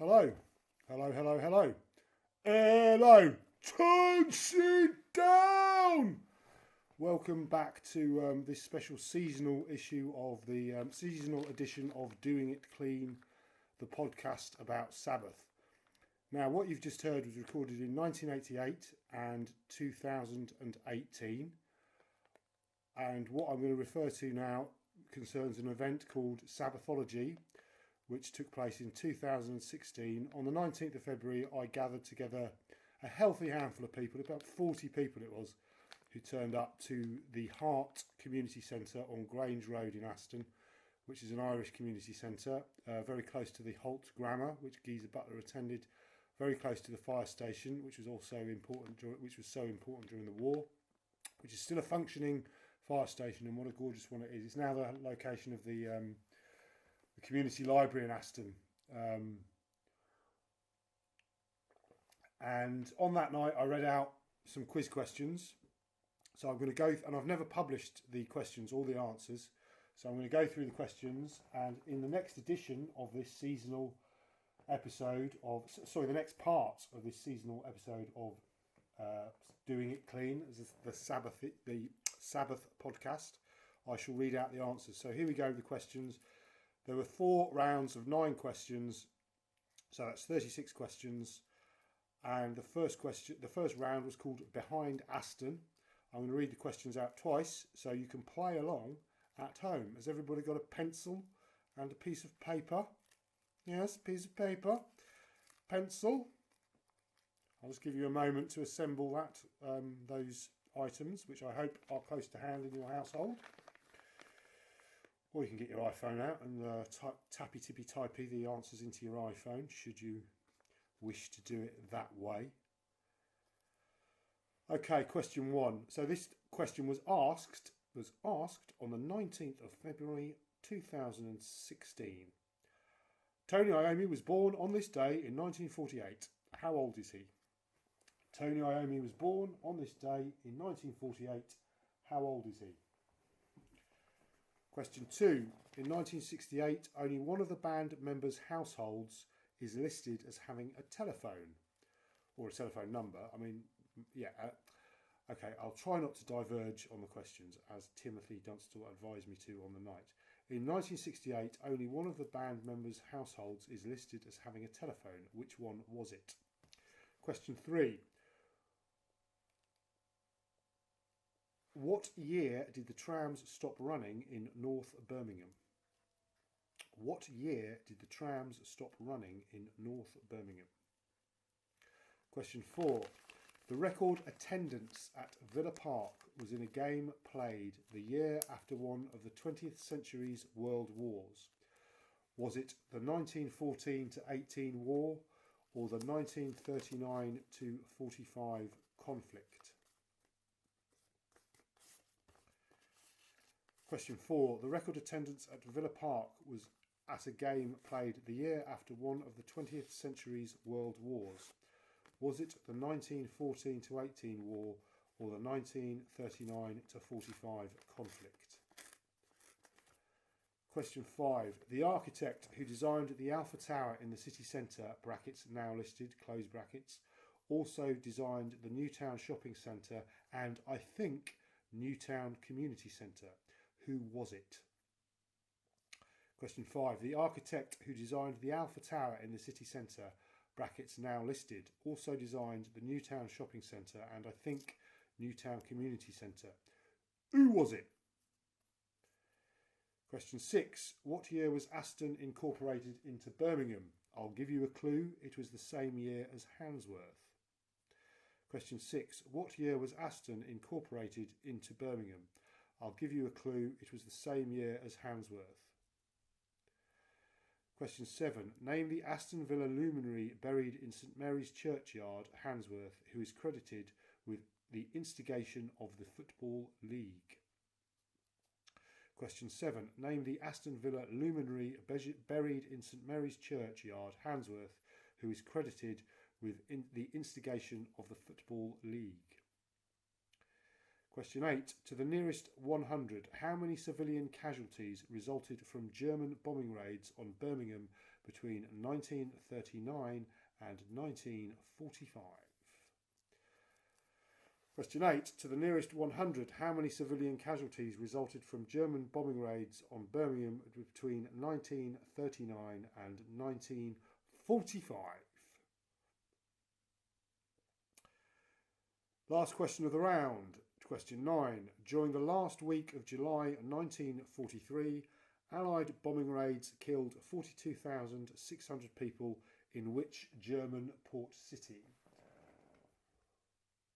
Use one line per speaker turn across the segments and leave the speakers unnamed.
Hello, hello, hello, hello. Hello, turn shit down. Welcome back to this special seasonal issue of the seasonal edition of Doing It Clean, the podcast about Sabbath. Now, what you've just heard was recorded in 1988 and 2018. And what I'm going to refer to now concerns an event called Sabbathology, which took place in 2016. On the 19th of February, I gathered together a healthy handful of people, about 40 people it was, who turned up to the Heart Community Centre on Grange Road in Aston, which is an Irish community centre, very close to the Holt Grammar, which Geezer Butler attended, very close to the fire station, which was also important, which was so important during the war, which is still a functioning fire station, and what a gorgeous one it is. It's now the location of the community library in Aston. And on that night, I read out some quiz questions. So I'm going to go, and I've never published the questions or the answers. So I'm going to go through the questions, and in the next edition of this seasonal episode of, the next part of this seasonal episode of Doing It Clean, the Sabbath podcast, I shall read out the answers. So here we go, the questions. There were 4 rounds of 9 questions, so that's 36 questions. And the first round was called Behind Aston. I'm going to read the questions out twice so you can play along at home. Has everybody got a pencil and a piece of paper? Yes, piece of paper, pencil. I'll just give you a moment to assemble those items, which I hope are close to hand in your household. Or you can get your iPhone out and tappy-tippy-typey the answers into your iPhone, should you wish to do it that way. Okay, question 1. So this question was asked on the 19th of February 2016. Tony Iommi was born on this day in 1948. How old is he? Tony Iommi was born on this day in 1948. How old is he? Question 2. In 1968, only one of the band members' households is listed as having a telephone or a telephone number. I mean, yeah. Okay, I'll try not to diverge on the questions, as Timothy Dunstall advised me to on the night. In 1968, only one of the band members' households is listed as having a telephone. Which one was it? Question 3. What year did the trams stop running in North Birmingham? What year did the trams stop running in North Birmingham? Question 4. The record attendance at Villa Park was in a game played the year after one of the 20th century's world wars. Was it the 1914 to 18 war or the 1939 to 45 conflict? Question 4. The record attendance at Villa Park was at a game played the year after one of the 20th century's world wars. Was it the 1914 to 18 war or the 1939 to 45 conflict? Question 5. The architect who designed the Alpha Tower in the city centre, brackets now listed, close brackets, also designed the Newtown Shopping Centre and, I think, Newtown Community Centre. Who was it? Question 5. The architect who designed the Alpha Tower in the city centre, brackets now listed, also designed the Newtown Shopping Centre and, I think, Newtown Community Centre. Who was it? Question 6. What year was Aston incorporated into Birmingham? I'll give you a clue. It was the same year as Handsworth. Question 6. What year was Aston incorporated into Birmingham? I'll give you a clue. It was the same year as Handsworth. Question 7. Name the Aston Villa luminary buried in St Mary's Churchyard, Handsworth, who is credited with the instigation of the Football League. Question 7. Name the Aston Villa luminary buried in St Mary's Churchyard, Handsworth, who is credited with the instigation of the Football League. Question 8. To the nearest 100, how many civilian casualties resulted from German bombing raids on Birmingham between 1939 and 1945. Question 8. To the nearest 100, how many civilian casualties resulted from German bombing raids on Birmingham between 1939 and 1945? Last question of the round. Question 9. During the last week of July 1943, Allied bombing raids killed 42,600 people in which German port city?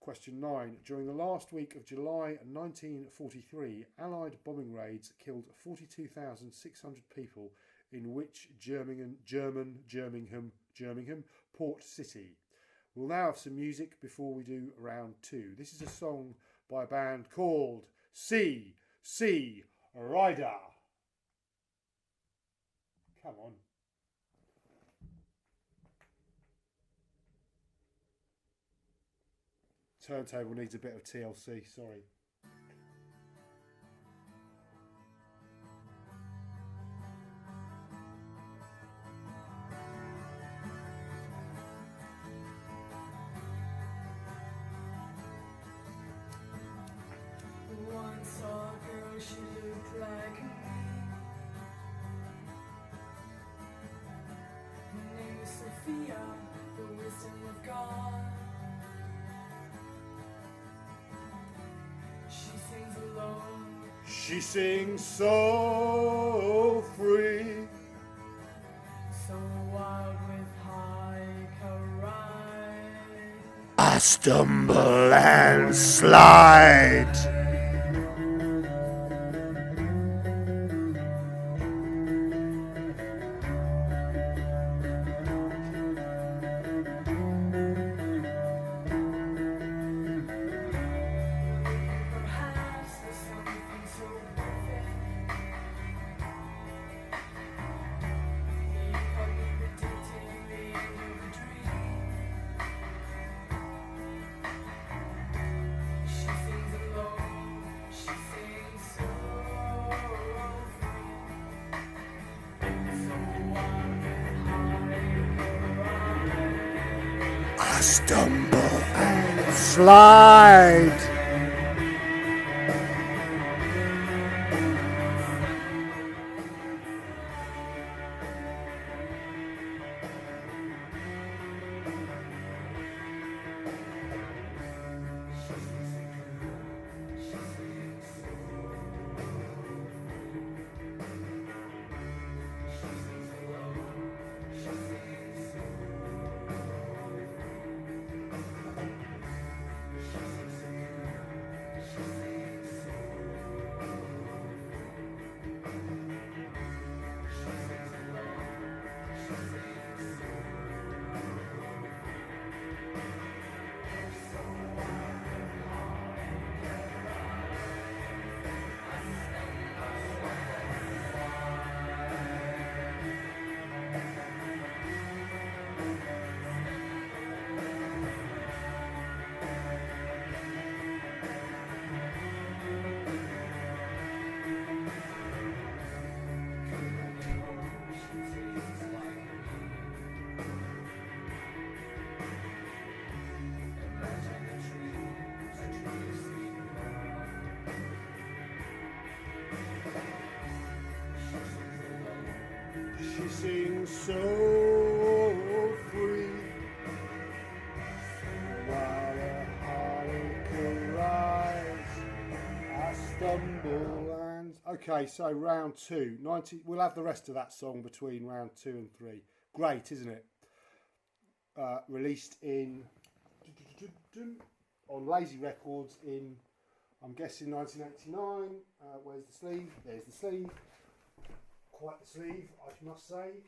Question 9. During the last week of July 1943, Allied bombing raids killed 42,600 people in which Birmingham port city? We'll now have some music before we do round 2. This is a song by a band called C.C. Rider. Come on. Turntable needs a bit of TLC, sorry.
Once saw a girl, she looked like me. Her name is Sophia, the wisdom of God. She sings alone.
She sings so free,
So wild with high cry.
I stumble and slide.
Perhaps there's something so perfect. You caught me predicting the end of a dream. She sings alone, she sings so free. So wild and high.
I stumble and slide. She sings so free, while a harlequin rides, I stumble and... Okay, so round 2. We'll have the rest of that song between round 2 and 3. Great, isn't it? Released in... on Lazy Records in, I'm guessing, 1989. Where's the sleeve? There's the sleeve. Quite the sleeve, I must say.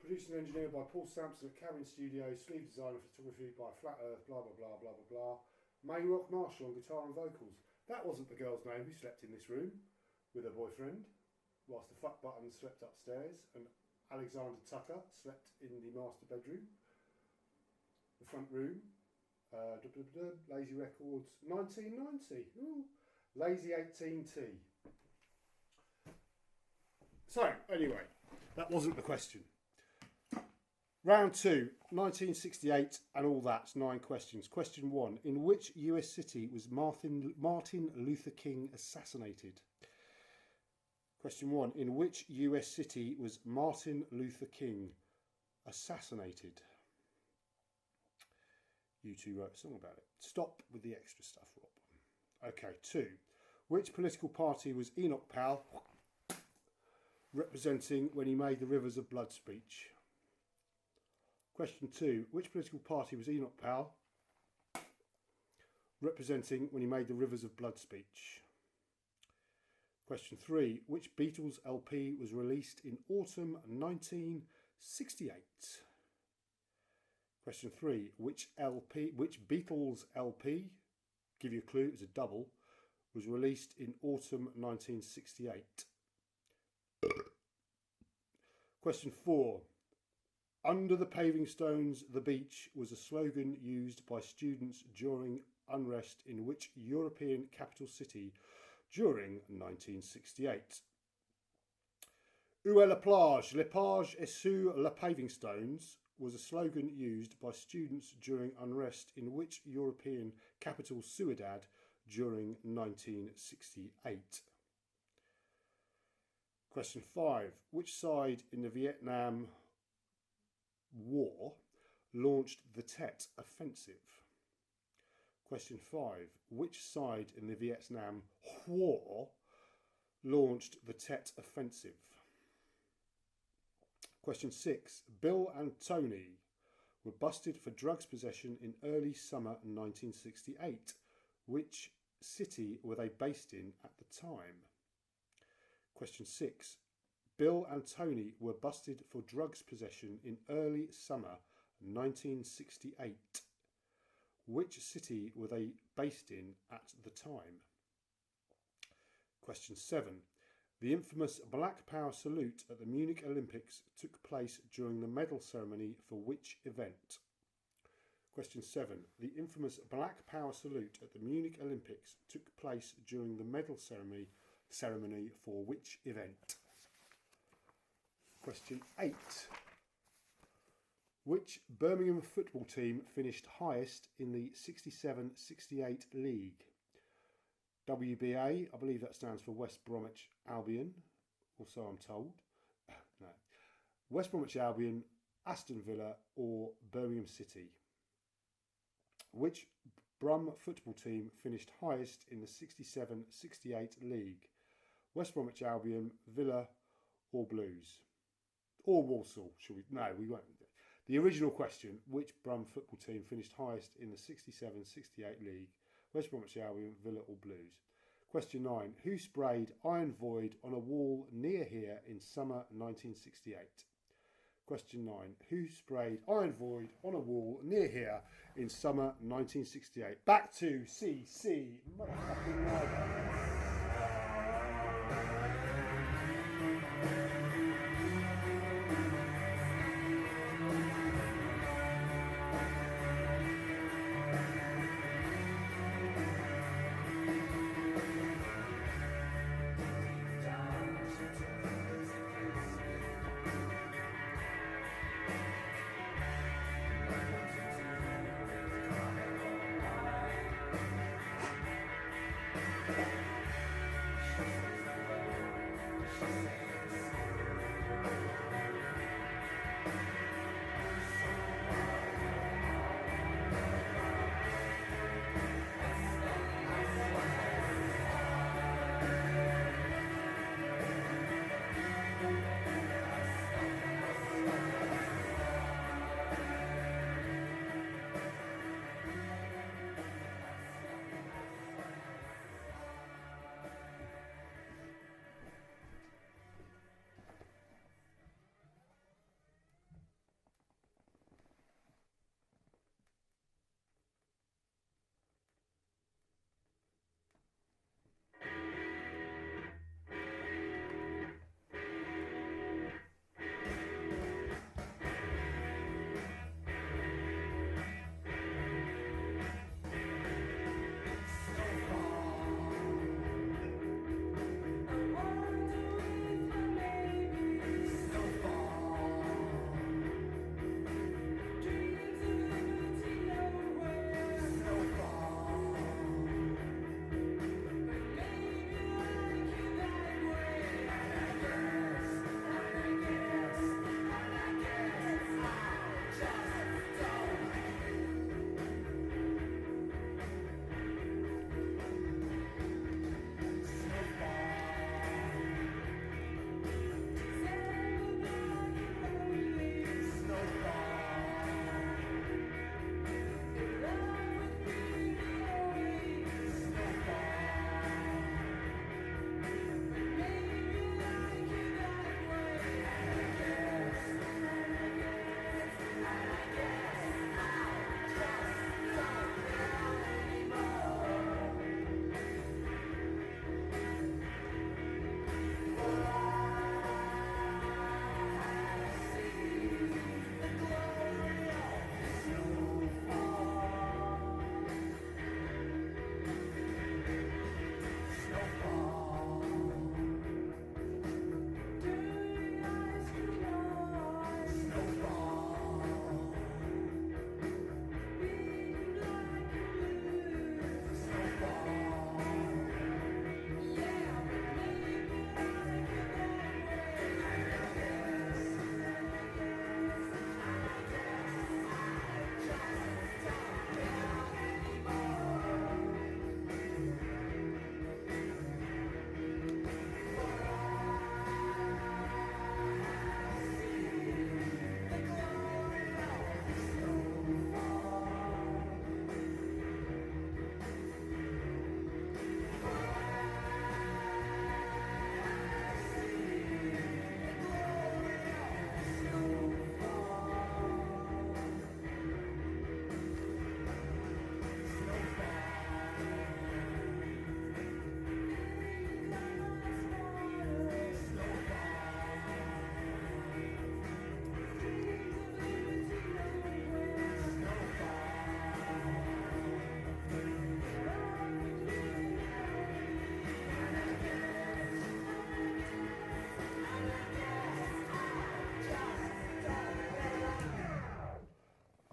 Produced and engineered by Paul Sampson at Cabin Studios. Sleeve design and photography by Flat Earth, blah, blah, blah, blah, blah, blah. Mayrock Marshall on guitar and vocals. That wasn't the girl's name who slept in this room with her boyfriend, whilst the fuck button slept upstairs, and Alexander Tucker slept in the master bedroom. The front room. Lazy Records, 1990. Ooh. Lazy 18T. So, anyway, That wasn't the question. Round 2, 1968 and all that, 9 questions. Question 1, in which US city was Martin Luther King assassinated? Question 1, in which US city was Martin Luther King assassinated? You two wrote a song about it. Stop with the extra stuff, Rob. Okay, 2, which political party was Enoch Powell representing when he made the Rivers of Blood speech? Question 2, which political party was Enoch Powell representing when he made the Rivers of Blood speech? Question 3, which Beatles LP was released in autumn 1968? Question 3, which Beatles LP, give you a clue, it was a double, was released in autumn 1968? Question 4, under the paving stones, the beach was a slogan used by students during unrest in which European capital city during 1968? Où est la plage? La plage est sur les paving stones was a slogan used by students during unrest in which European capital Ciudad during 1968? Question 5. Which side in the Vietnam War launched the Tet Offensive? Question 5. Which side in the Vietnam War launched the Tet Offensive? Question 6. Bill and Tony were busted for drugs possession in early summer 1968. Which city were they based in at the time? Question 6. Bill and Tony were busted for drugs possession in early summer 1968. Which city were they based in at the time? Question 7. The infamous Black Power salute at the Munich Olympics took place during the medal ceremony for which event? Question 7. The infamous Black Power salute at the Munich Olympics took place during the medal ceremony for which event? Question 8. Which Birmingham football team finished highest in the 67-68 league? WBA, I believe that stands for West Bromwich Albion, or so I'm told. No. West Bromwich Albion, Aston Villa or Birmingham City? Which Brum football team finished highest in the 67-68 league? West Bromwich Albion, Villa or Blues? Or Walsall, shall we? No, we won't. The original question, which Brum football team finished highest in the 67-68 league? West Bromwich Albion, Villa or Blues? Question 9. Who sprayed Iron Void on a wall near here in summer 1968? Question 9. Who sprayed Iron Void on a wall near here in summer 1968? Back to CC motherfucking Ryder.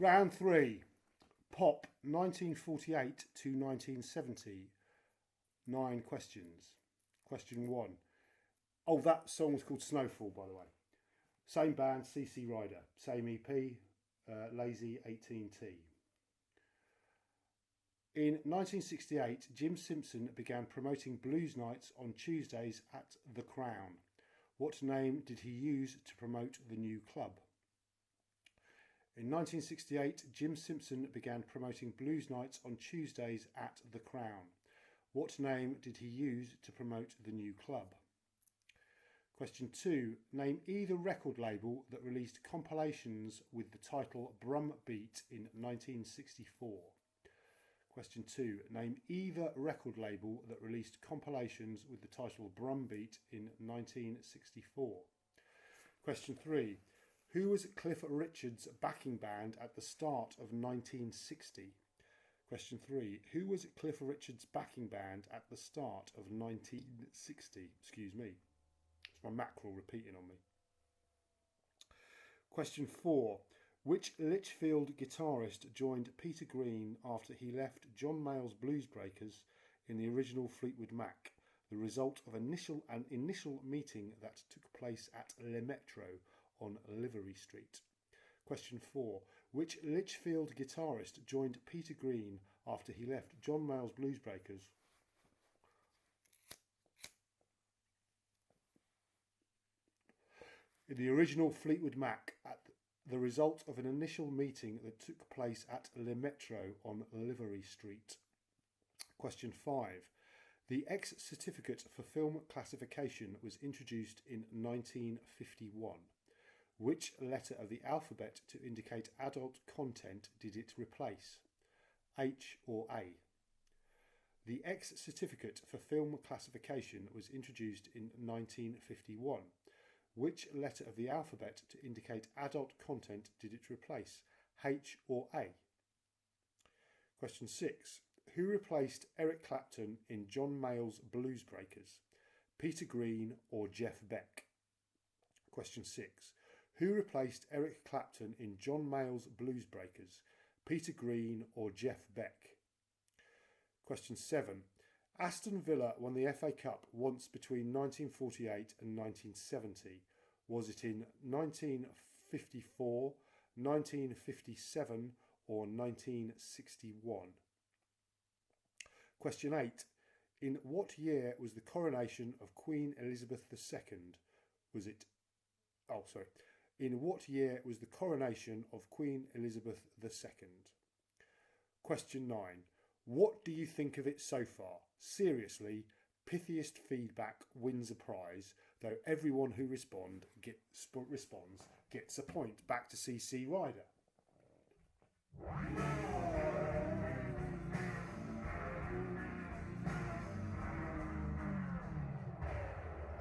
Round 3. Pop 1948 to 1970. 9 questions. Question 1. Oh, that song was called Snowfall, by the way. Same band, CC Rider. Same EP, Lazy 18T. In 1968, Jim Simpson began promoting blues nights on Tuesdays at The Crown. What name did he use to promote the new club? In 1968, Jim Simpson began promoting blues nights on Tuesdays at The Crown. What name did he use to promote the new club? Question 2. Name either record label that released compilations with the title Brum Beat in 1964. Question 2. Name either record label that released compilations with the title Brum Beat in 1964. Question 3. Who was Cliff Richard's backing band at the start of 1960? Question 3. Who was Cliff Richard's backing band at the start of 1960? Excuse me. It's my mackerel repeating on me. Question 4. Which Litchfield guitarist joined Peter Green after he left John Mayall's Bluesbreakers in the original Fleetwood Mac, the result of an initial meeting that took place at Le Metro on Livery Street? Question 4. Which Litchfield guitarist joined Peter Green after he left John Mayall's Bluesbreakers in the original Fleetwood Mac at the result of an initial meeting that took place at Le Metro on Livery Street? Question 5. The X certificate for film classification was introduced in 1951. Which letter of the alphabet to indicate adult content did it replace? H or A? The X certificate for film classification was introduced in 1951. Which letter of the alphabet to indicate adult content did it replace? H or A? Question 6. Who replaced Eric Clapton in John Mayall's Bluesbreakers? Peter Green or Jeff Beck? Question 6. Who replaced Eric Clapton in John Mayall's Bluesbreakers? Peter Green or Jeff Beck? Question 7. Aston Villa won the FA Cup once between 1948 and 1970. Was it in 1954, 1957 or 1961? Question 8. In what year was the coronation of Queen Elizabeth II? Was it... Oh, sorry. In what year was the coronation of Queen Elizabeth II? Question 9. What do you think of it so far? Seriously, pithiest feedback wins a prize, though everyone who responds gets a point. Back to CC Rider.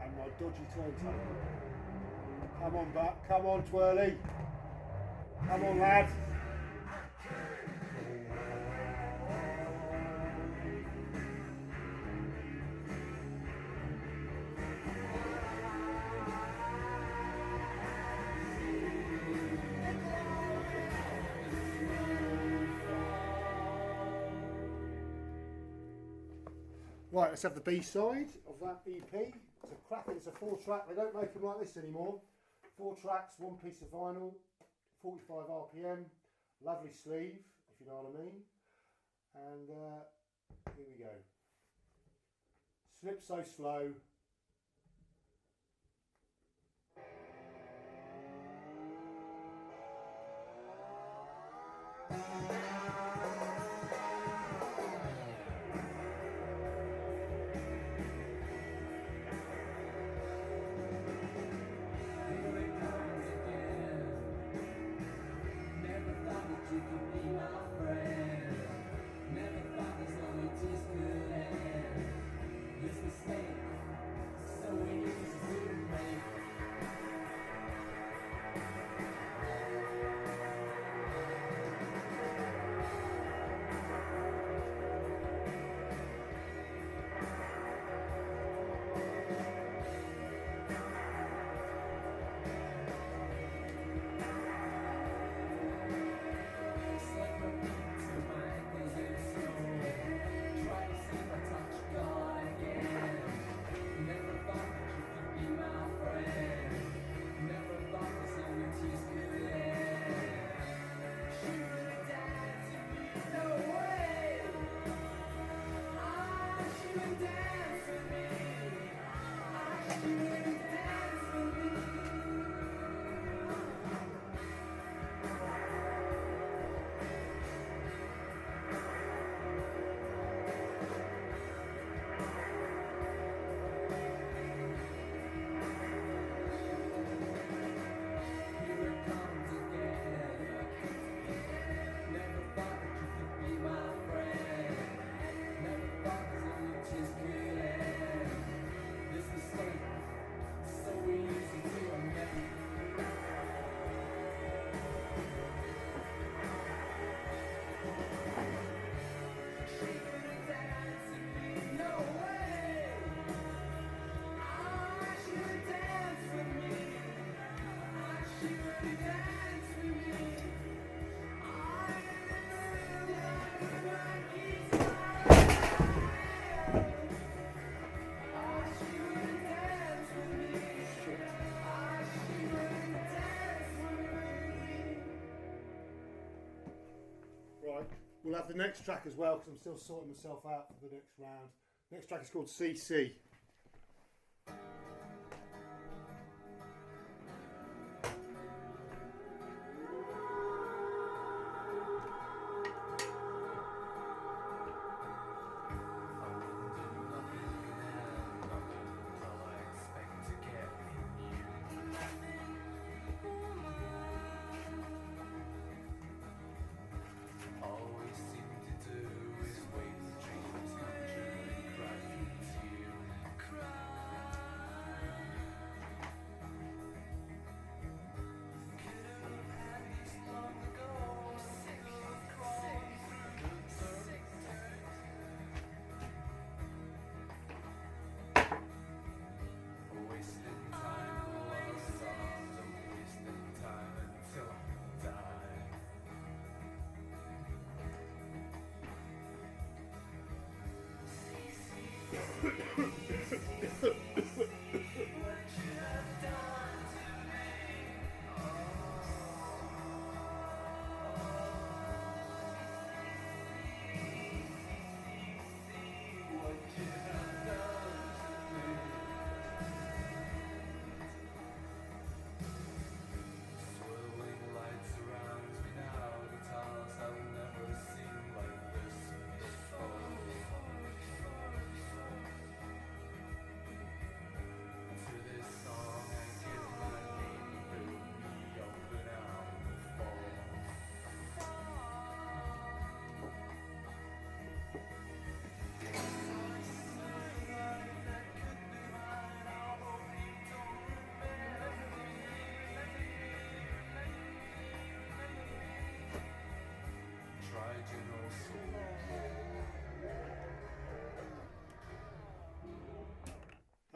And my dodgy turntable. Come on back, come on Twirly. Come on lad. Right, let's have the B-side of that EP. It's a cracking, it's a 4-track. They don't make them like this anymore. 4 tracks, 1 piece of vinyl, 45 RPM, lovely sleeve, if you know what I mean. And here we go. Slip So Slow. we'll have the next track as well because I'm still sorting myself out for the next round. Next track is called CC.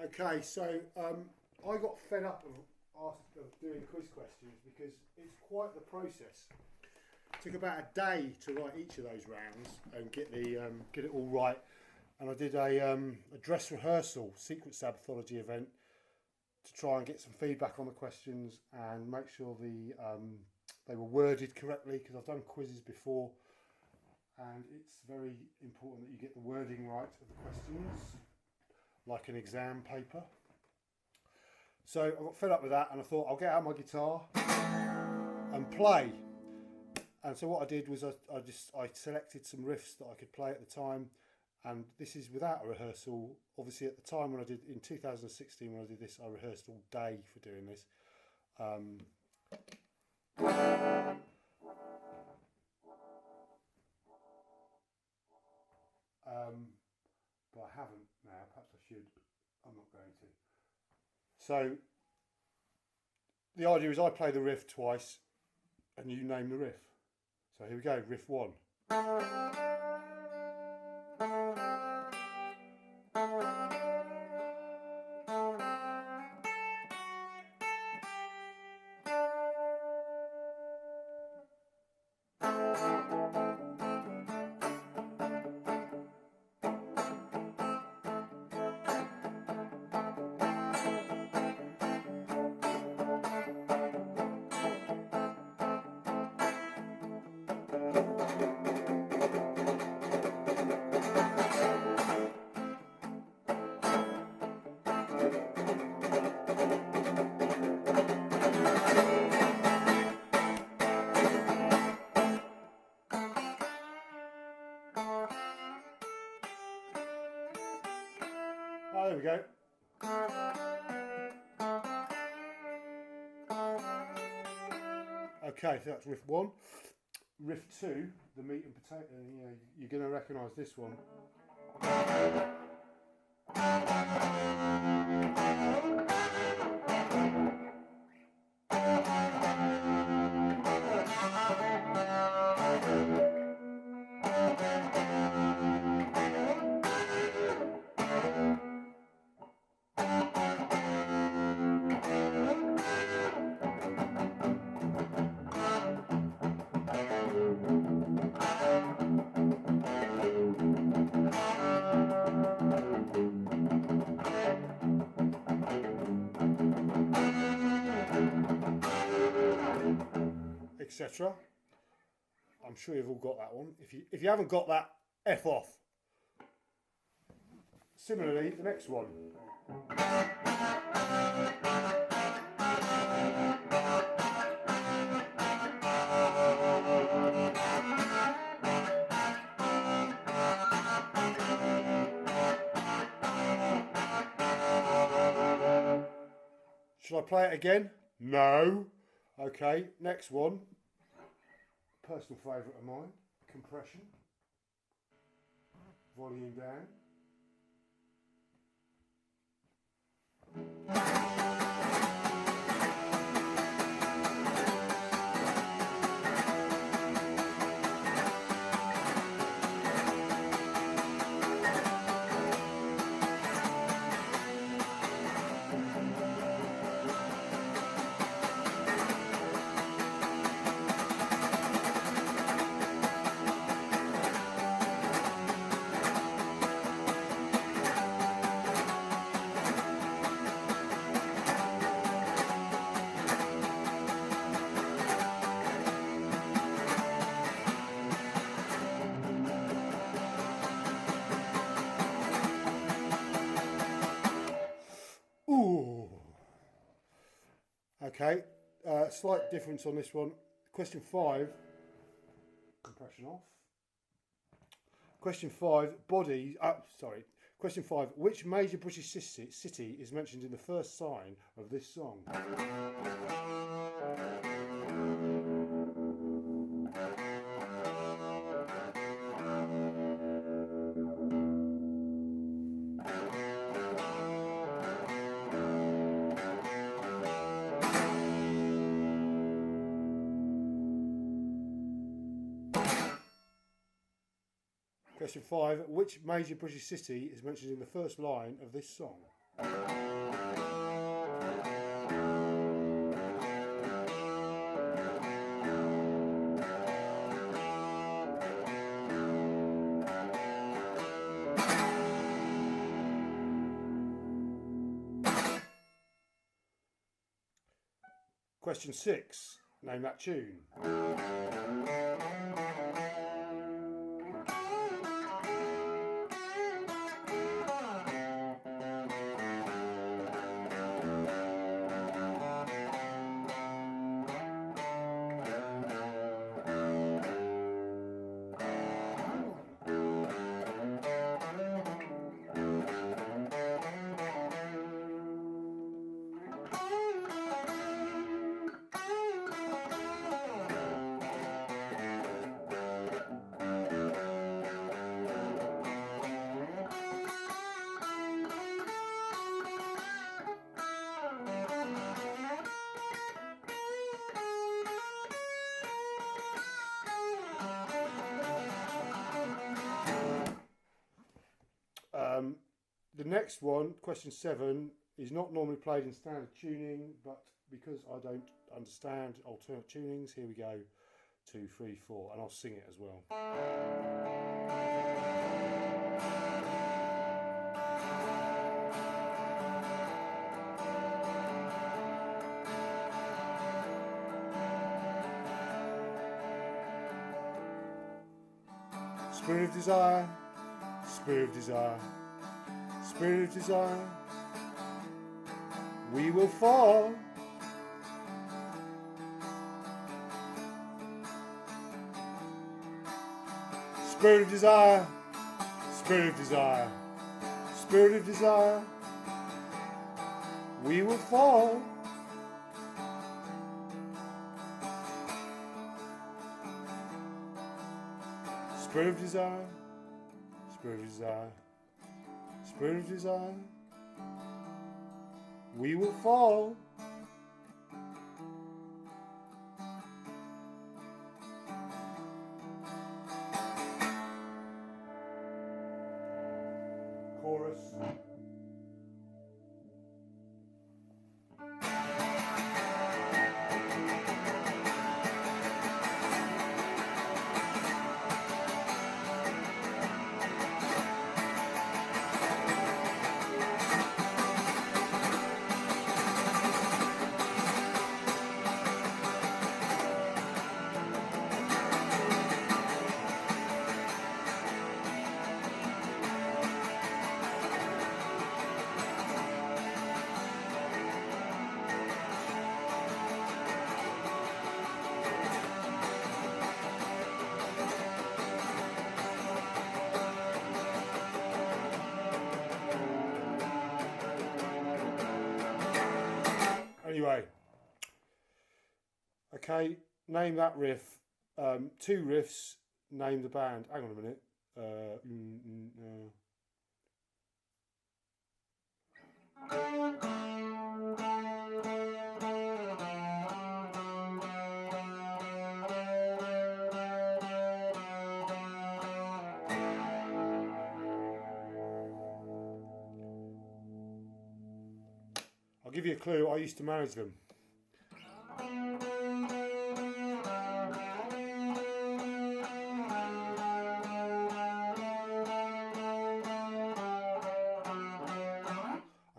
Okay, so I got fed up of doing quiz questions because it's quite the process. It took about a day to write each of those rounds and get it all right. And I did a dress rehearsal, secret Sabbathology event, to try and get some feedback on the questions and make sure they were worded correctly, because I've done quizzes before and it's very important that you get the wording right of the questions, like an exam paper. So I got fed up with that and I thought I'll get out my guitar and play. And so what I did was I selected some riffs that I could play at the time, and this is without a rehearsal. Obviously at the time when I did, in 2016 when I did this, I rehearsed all day for doing this. But I haven't now, perhaps I should. I'm not going to. So the idea is I play the riff twice and you name the riff. So here we go, riff 1. Oh, there we go. Okay, so that's riff 1. Riff 2, the meat and potato, you're going to recognise this one. Etc. I'm sure you've all got that one. If you haven't got that, F off. Similarly, the next one. Should I play it again? No. Okay, next one. Personal favourite of mine. Compression. Volume down. Ooh. Okay, slight difference on this one. Question 5, compression off. Question 5, Question 5, which major British city is mentioned in the first sign of this song? Question 5, which major British city is mentioned in the first line of this song? Question 6, name that tune. The next one, question 7, is not normally played in standard tuning, but because I don't understand alternate tunings, here we go, 2, 3, 4, and I'll sing it as well. Spirit of desire, spirit of desire, spirit of desire, we will fall. Spirit of desire, spirit of desire, spirit of desire, we will fall. Spirit of desire, spirit of desire, spirit of desire, we will fall. Chorus. Anyway, okay, name that riff. 2 riffs, name the band. Hang on a minute. I'll give you a clue. I used to manage them. I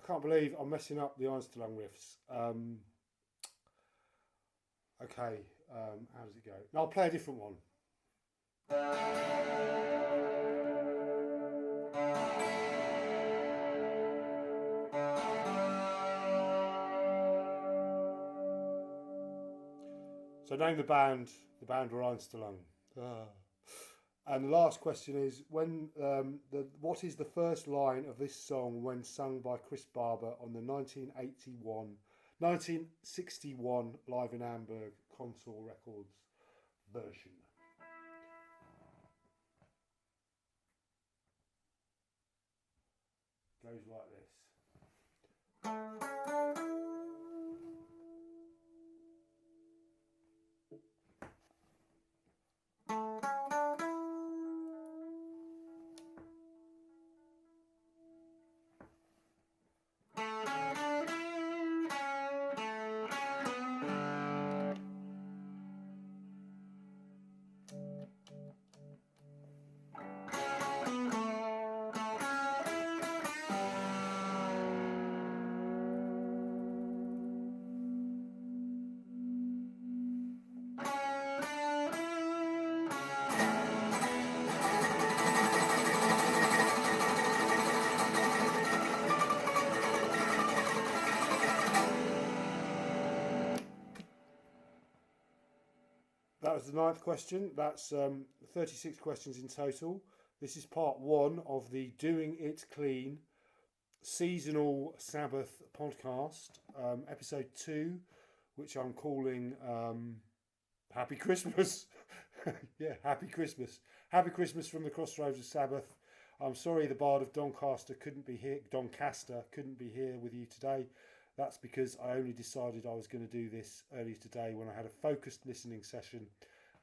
can't believe I'm messing up the Einstellung riffs. Okay, how does it go? No, I'll play a different one. So name the band. The band were Einstellung. And the last question is, what is the first line of this song when sung by Chris Barber on the 1961 Live in Hamburg Console Records version? Goes like this. That was the 9th question. That's 36 questions in total. This is part 1 of the Doing It Clean seasonal Sabbath podcast, episode 2, which I'm calling Happy Christmas. Yeah, Happy Christmas. Happy Christmas from the Crossroads of Sabbath. I'm sorry the Bard of Doncaster couldn't be here with you today. That's because I only decided I was going to do this earlier today when I had a focused listening session.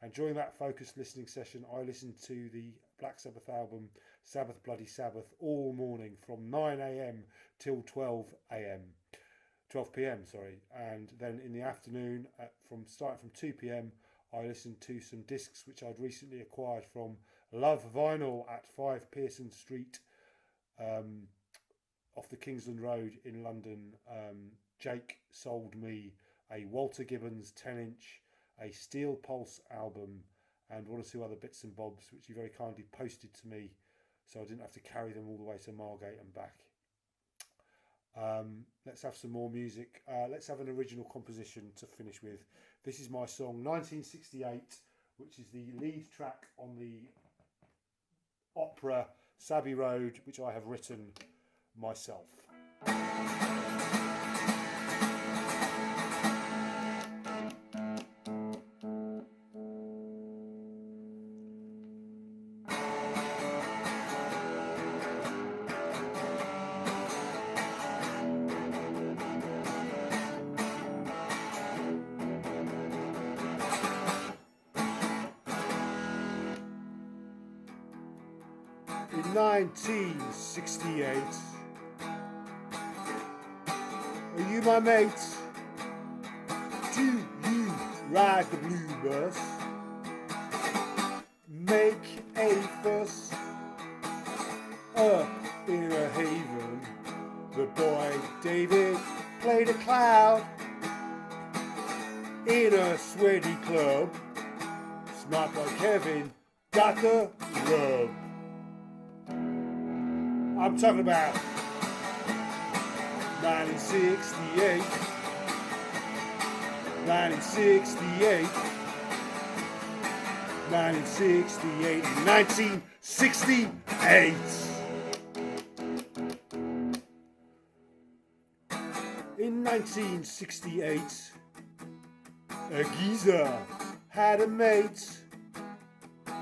And during that focused listening session, I listened to the Black Sabbath album, Sabbath Bloody Sabbath, all morning from 9 a.m. till 12 p.m. And then in the afternoon, starting from 2 p.m, I listened to some discs which I'd recently acquired from Love Vinyl at 5 Pearson Street, off the Kingsland Road in London. Jake sold me a Walter Gibbons 10-inch, a Steel Pulse album, and 1 or 2 other bits and bobs, which he very kindly posted to me, so I didn't have to carry them all the way to Margate and back. Let's have some more music. Let's have an original composition to finish with. This is my song 1968, which is the lead track on the opera Abbey Road, which I have written myself. In 1968, are you my mate? Do you ride the blue bus? Make a fuss up in a haven. The boy David played a clown in a sweaty club. Smart boy Kevin got the rub. I'm talking about 1968, 1968, 1968, 1968. In 1968, a geezer had a mate,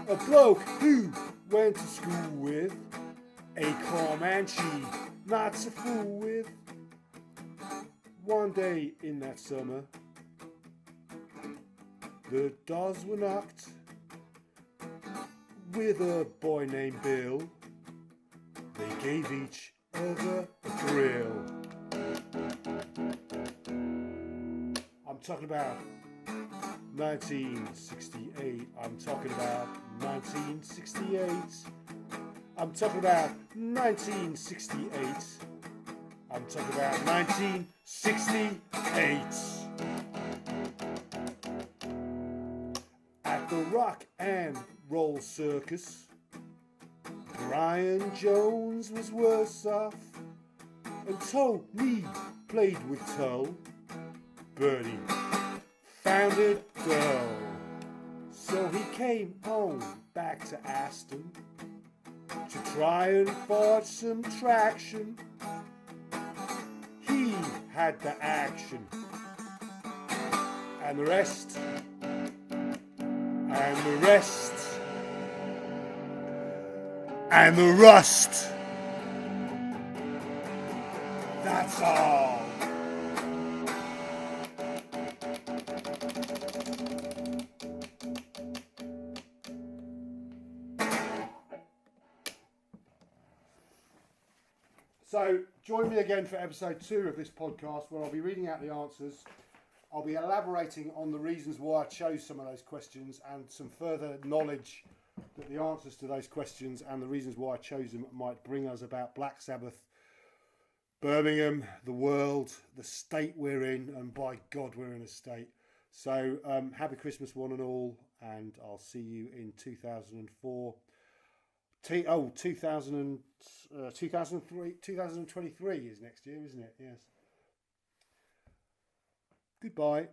a bloke who went to school with, a Comanche not to fool with. One day in that summer, the doors were knocked with a boy named Bill. They gave each other a thrill. I'm talking about 1968. I'm talking about 1968. I'm talking about 1968. I'm talking about 1968. At the Rock and Roll Circus, Brian Jones was worse off, and Tony played with Tull. Bertie found it dull, so he came home back to Aston to try and forge some traction. He had the action, and the rest, and the rest, and the rust. That's all. So, join me again for episode 2 of this podcast, where I'll be reading out the answers. I'll be elaborating on the reasons why I chose some of those questions and some further knowledge that the answers to those questions and the reasons why I chose them might bring us about Black Sabbath, Birmingham, the world, the state we're in, and by God, we're in a state. So, happy Christmas, one and all, and I'll see you in 2004. 2023 is next year, isn't it? Yes. Goodbye.